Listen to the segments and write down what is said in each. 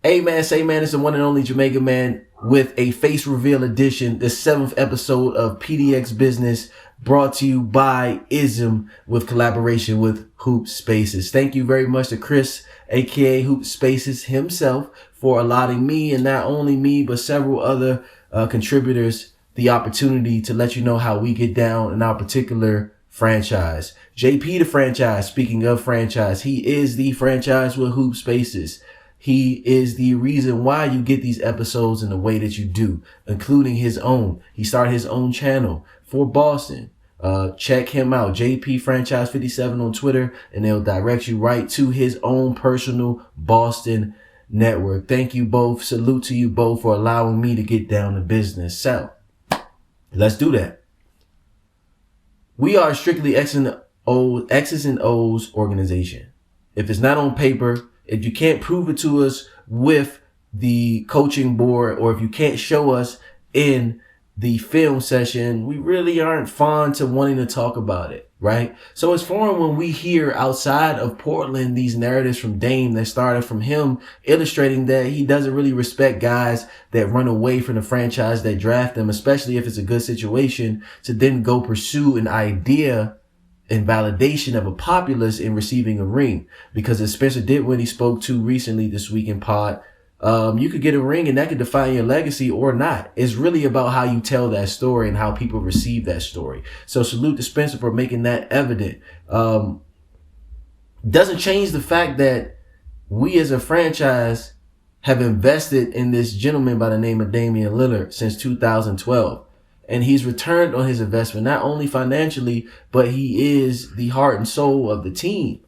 Hey man, say man, it's the one and only Jamaica man with a face reveal edition, the 7th episode of PDX Business, brought to you by ISM with collaboration with HoopSpaces. Thank you very much to Chris, aka HoopSpaces himself, for allowing me, and not only me, but several other contributors, the opportunity to let you know how we get down in our particular franchise. JP the franchise, speaking of franchise, he is the franchise with HoopSpaces. He is the reason why you get these episodes in the way that you do, including his own. He started his own channel for Boston. Check him out, JP Franchise 57 on Twitter, and they'll direct you right to his own personal Boston network. Thank you both. Salute to you both for allowing me to get down to business. So, let's do that. We are strictly X's and O's organization. If it's not on paper, if you can't prove it to us with the coaching board, or if you can't show us in the film session, we really aren't fond to wanting to talk about it, right? So it's foreign when we hear outside of Portland these narratives from Dame that started from him illustrating that he doesn't really respect guys that run away from the franchise that draft them, especially if it's a good situation, to then go pursue an idea and validation of a populace in receiving a ring. Because as Spencer Dinwiddie spoke to recently this week in pod, you could get a ring and that could define your legacy or not. It's really about how you tell that story and how people receive that story. So salute to Spencer for making that evident. Doesn't change the fact that we as a franchise have invested in this gentleman by the name of Damian Lillard since 2012. And he's returned on his investment, not only financially, but he is the heart and soul of the team.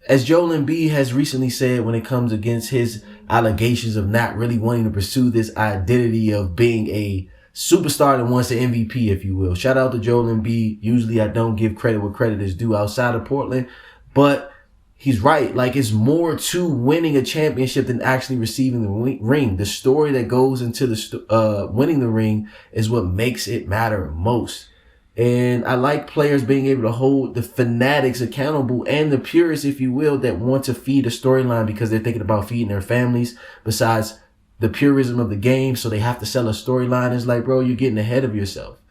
As Joel Embiid has recently said when it comes against his allegations of not really wanting to pursue this identity of being a superstar that wants an MVP, if you will. Shout out to Joel Embiid. Usually I don't give credit where credit is due outside of Portland, but he's right. Like, it's more to winning a championship than actually receiving the ring. The story that goes into the winning the ring is what makes it matter most. And I like players being able to hold the fanatics accountable and the purists, if you will, that want to feed a storyline because they're thinking about feeding their families besides the purism of the game. So they have to sell a storyline. It's like, bro, you're getting ahead of yourself.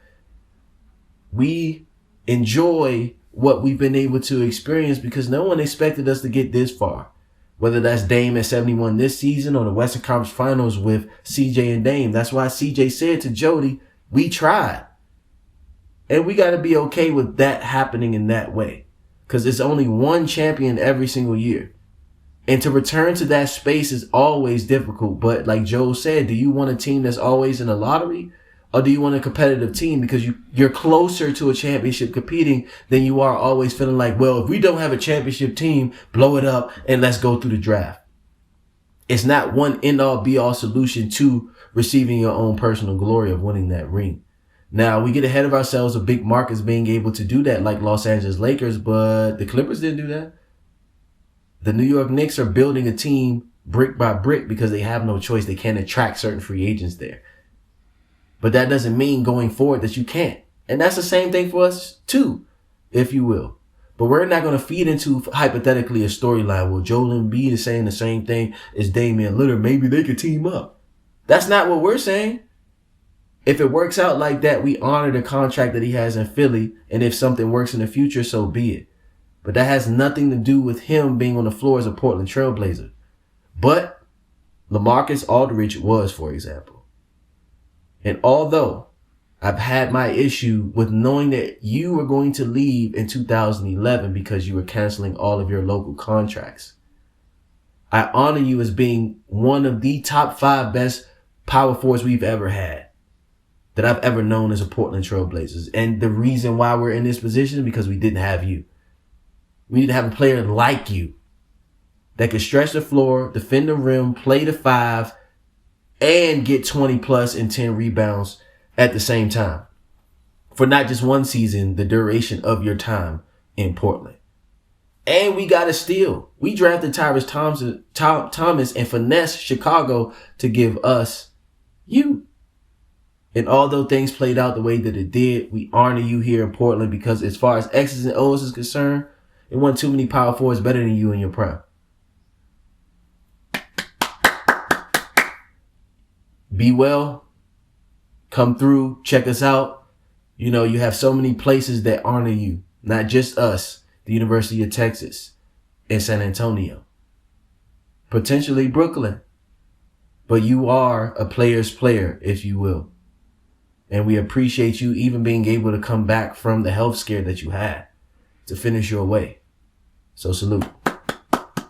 We enjoy what we've been able to experience because no one expected us to get this far. Whether that's Dame at 71 this season or the Western Conference Finals with CJ and Dame. That's why CJ said to Jody, we tried. And we got to be okay with that happening in that way. Because it's only one champion every single year. And to return to that space is always difficult. But like Joe said, do you want a team that's always in the lottery? Or do you want a competitive team because you're closer to a championship competing than you are always feeling like, well, if we don't have a championship team, blow it up and let's go through the draft. It's not one end-all be-all solution to receiving your own personal glory of winning that ring. Now, we get ahead of ourselves of big markets being able to do that like Los Angeles Lakers, but the Clippers didn't do that. The New York Knicks are building a team brick by brick because they have no choice. They can't attract certain free agents there. But that doesn't mean going forward that you can't. And that's the same thing for us too, if you will. But we're not going to feed into hypothetically a storyline. Well, Joel Embiid is saying the same thing as Damian Lillard. Maybe they could team up. That's not what we're saying. If it works out like that, we honor the contract that he has in Philly. And if something works in the future, so be it. But that has nothing to do with him being on the floor as a Portland Trailblazer. But LaMarcus Aldridge was, for example. And although I've had my issue with knowing that you were going to leave in 2011 because you were canceling all of your local contracts, I honor you as being one of the top 5 best power forwards we've ever had, that I've ever known as a Portland Trailblazers. And the reason why we're in this position is because we didn't have you. We need to have a player like you that could stretch the floor, defend the rim, play the 5, and get 20 plus and 10 rebounds at the same time. For not just one season, the duration of your time in Portland. And we got a steal. We drafted Tyrese Thomas and finessed Chicago to give us you. And although things played out the way that it did, we honor you here in Portland because as far as X's and O's is concerned, it wasn't too many power forwards better than you in your prime. Be well. Come through. Check us out. You know, you have so many places that honor you. Not just us. The University of Texas and San Antonio. Potentially Brooklyn. But you are a player's player, if you will. And we appreciate you even being able to come back from the health scare that you had to finish your way. So salute.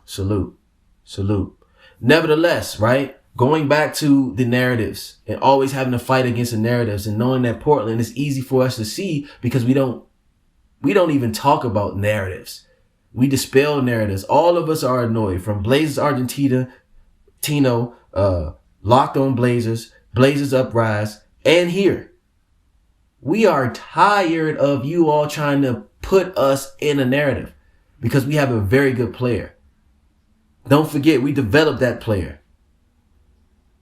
Salute. Salute. Nevertheless, right? Going back to the narratives and always having to fight against the narratives and knowing that Portland is easy for us to see because we don't even talk about narratives. We dispel narratives. All of us are annoyed, from Blazers Argentino, Locked On Blazers, Blazers Uprise, and here. We are tired of you all trying to put us in a narrative because we have a very good player. Don't forget, we developed that player.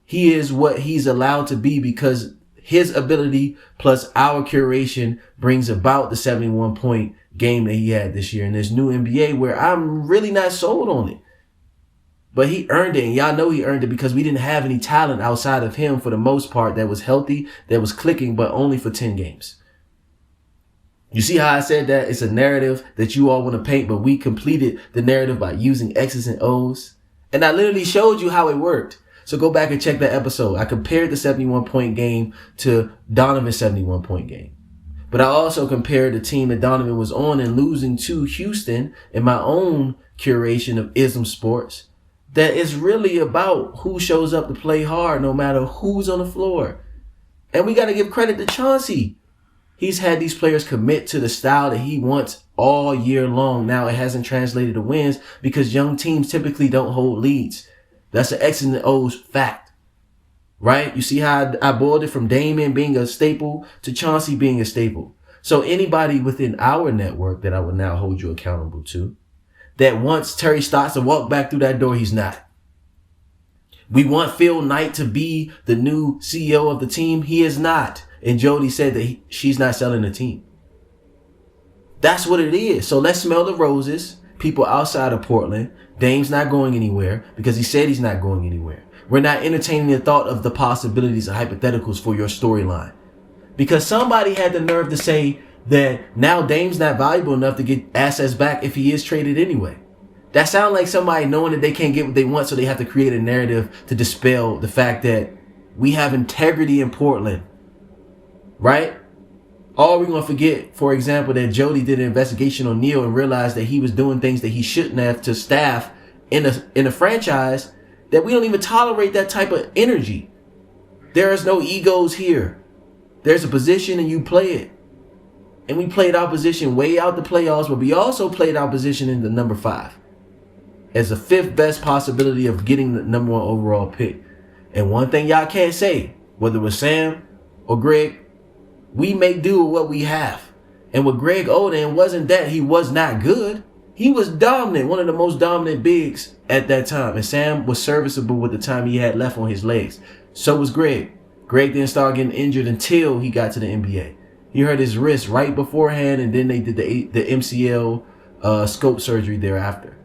He is what he's allowed to be because his ability plus our curation brings about the 71-point game that he had this year in this new NBA, where I'm really not sold on it. But he earned it, and y'all know he earned it because we didn't have any talent outside of him for the most part that was healthy, that was clicking, but only for 10 games. You see how I said that? It's a narrative that you all want to paint, but we completed the narrative by using X's and O's. And I literally showed you how it worked. So go back and check that episode. I compared the 71-point game to Donovan's 71-point game. But I also compared the team that Donovan was on and losing to Houston in my own curation of Ism Sports. That is really about who shows up to play hard no matter who's on the floor. And we got to give credit to Chauncey. He's had these players commit to the style that he wants all year long. Now it hasn't translated to wins because young teams typically don't hold leads. That's an X and O's fact. Right? You see how I boiled it from Damian being a staple to Chauncey being a staple. So anybody within our network that I would now hold you accountable to, that wants Terry Stotts to walk back through that door, he's not. We want Phil Knight to be the new CEO of the team. He is not. And Jody said that she's not selling the team. That's what it is. So let's smell the roses. People outside of Portland. Dame's not going anywhere because he said he's not going anywhere. We're not entertaining the thought of the possibilities and hypotheticals for your storyline. Because somebody had the nerve to say that now Dame's not valuable enough to get assets back if he is traded anyway. That sounds like somebody knowing that they can't get what they want, so they have to create a narrative to dispel the fact that we have integrity in Portland. Right? Or we're going to forget, for example, that Jody did an investigation on Neil and realized that he was doing things that he shouldn't have to staff in a franchise, that we don't even tolerate that type of energy. There is no egos here. There's a position and you play it. And we played our position way out the playoffs, but we also played our position in the number 5 as the 5th best possibility of getting the number 1 overall pick. And one thing y'all can't say, whether it was Sam or Greg, we make do with what we have. And with Greg Oden, wasn't that he was not good. He was dominant, one of the most dominant bigs at that time. And Sam was serviceable with the time he had left on his legs. So was Greg. Greg didn't start getting injured until he got to the NBA. He hurt his wrist right beforehand, and then they did the MCL scope surgery thereafter.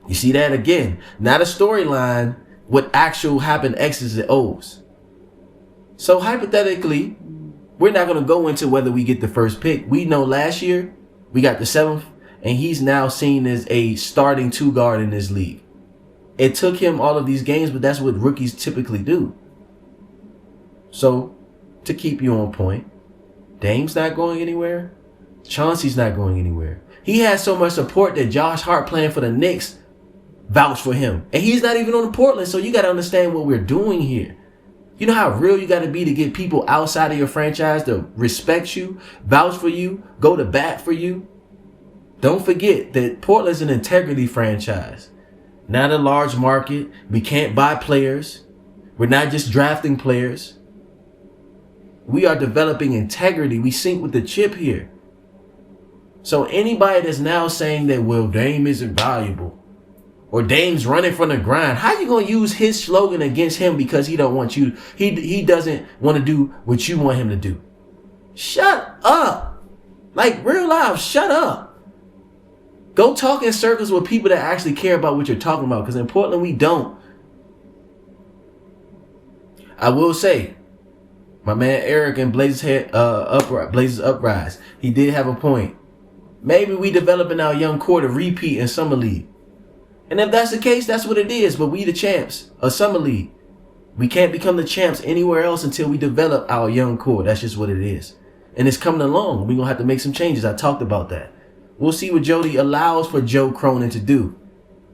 You see that again? Not a storyline, what actual happened X's and O's. So hypothetically, we're not going to go into whether we get the first pick. We know last year we got the 7th, and he's now seen as a starting 2 guard in this league. It took him all of these games, but that's what rookies typically do. So, to keep you on point, Dame's not going anywhere. Chauncey's not going anywhere. He has so much support that Josh Hart playing for the Knicks vouched for him. And he's not even on the Portland, so you got to understand what we're doing here. You know how real you got to be to get people outside of your franchise to respect you, vouch for you, go to bat for you? Don't forget that Portland's an integrity franchise. Not a large market. We can't buy players. We're not just drafting players. We are developing integrity. We sync with the chip here. So anybody that's now saying that, well, Dame isn't valuable, or Dame's running from the grind, how you going to use his slogan against him because he don't want you? He doesn't want to do what you want him to do. Shut up. Like real life, shut up. Go talk in circles with people that actually care about what you're talking about, because in Portland we don't. I will say, my man Eric and Blazers Uprise, he did have a point. Maybe we developing our young core to repeat in Summer League. And if that's the case, that's what it is. But we the champs of Summer League. We can't become the champs anywhere else until we develop our young core. That's just what it is. And it's coming along. We're going to have to make some changes. I talked about that. We'll see what Jody allows for Joe Cronin to do.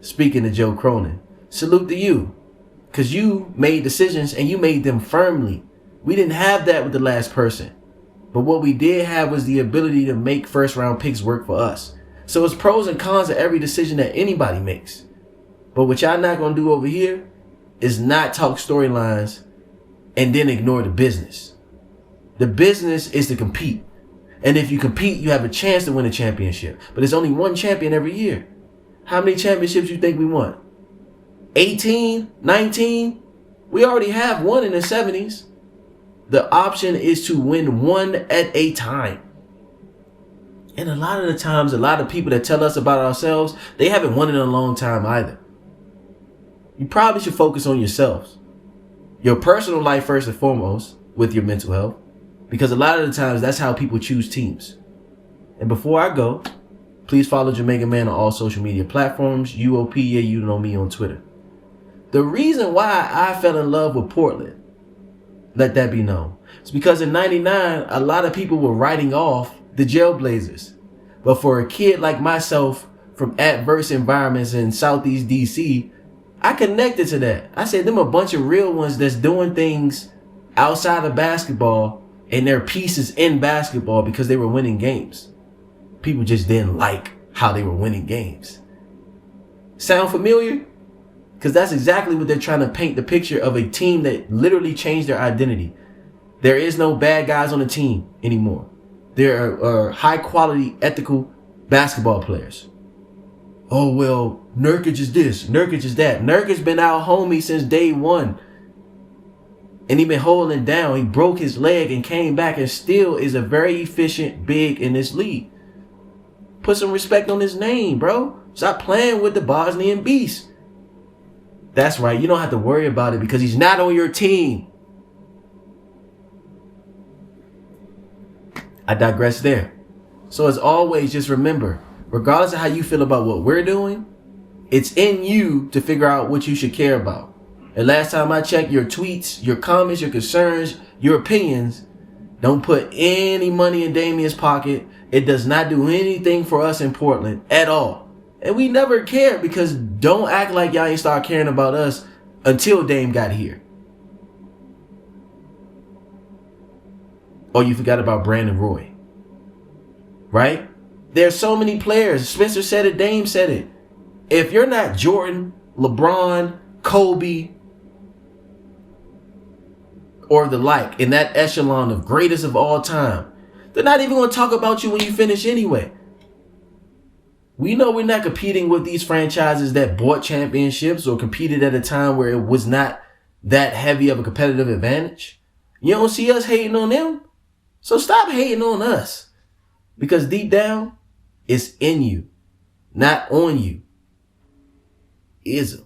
Speaking of Joe Cronin, salute to you. Because you made decisions and you made them firmly. We didn't have that with the last person. But what we did have was the ability to make first round picks work for us. So it's pros and cons of every decision that anybody makes. But what y'all not going to do over here is not talk storylines and then ignore the business. The business is to compete. And if you compete, you have a chance to win a championship. But there's only one champion every year. How many championships you think we won? 18? 19? We already have one in the 70s. The option is to win one at a time. And a lot of the times, a lot of people that tell us about ourselves, they haven't won in a long time either. You probably should focus on yourselves. Your personal life first and foremost with your mental health. Because a lot of the times, that's how people choose teams. And before I go, please follow Jamaican Man on all social media platforms. UOP, yeah, you know me on Twitter. The reason why I fell in love with Portland, let that be known, it's because in 99, a lot of people were writing off the Trailblazers. But for a kid like myself from adverse environments in Southeast DC, I connected to that. I said, them a bunch of real ones that's doing things outside of basketball and they're pieces in basketball because they were winning games. People just didn't like how they were winning games. Sound familiar? Because that's exactly what they're trying to paint the picture of a team that literally changed their identity. There is no bad guys on the team anymore. There are high quality, ethical basketball players. Oh, well, Nurkic is this, Nurkic is that. Nurkic's been our homie since day one. And he been holding it down. He broke his leg and came back and still is a very efficient big in this league. Put some respect on his name, bro. Stop playing with the Bosnian beast. That's right. You don't have to worry about it because he's not on your team. I digress there. So as always, just remember, regardless of how you feel about what we're doing, it's in you to figure out what you should care about. And last time I checked, your tweets, your comments, your concerns, your opinions don't put any money in Damian's pocket. It does not do anything for us in Portland at all. And we never cared because don't act like y'all ain't start caring about us until Dame got here. Or you forgot about Brandon Roy. Right? There's so many players. Spencer said it, Dame said it. If you're not Jordan, LeBron, Kobe, or the like in that echelon of greatest of all time, they're not even going to talk about you when you finish anyway. We know we're not competing with these franchises that bought championships or competed at a time where it was not that heavy of a competitive advantage. You don't see us hating on them. So stop hating on us. Because deep down, it's in you, not on you. Ism.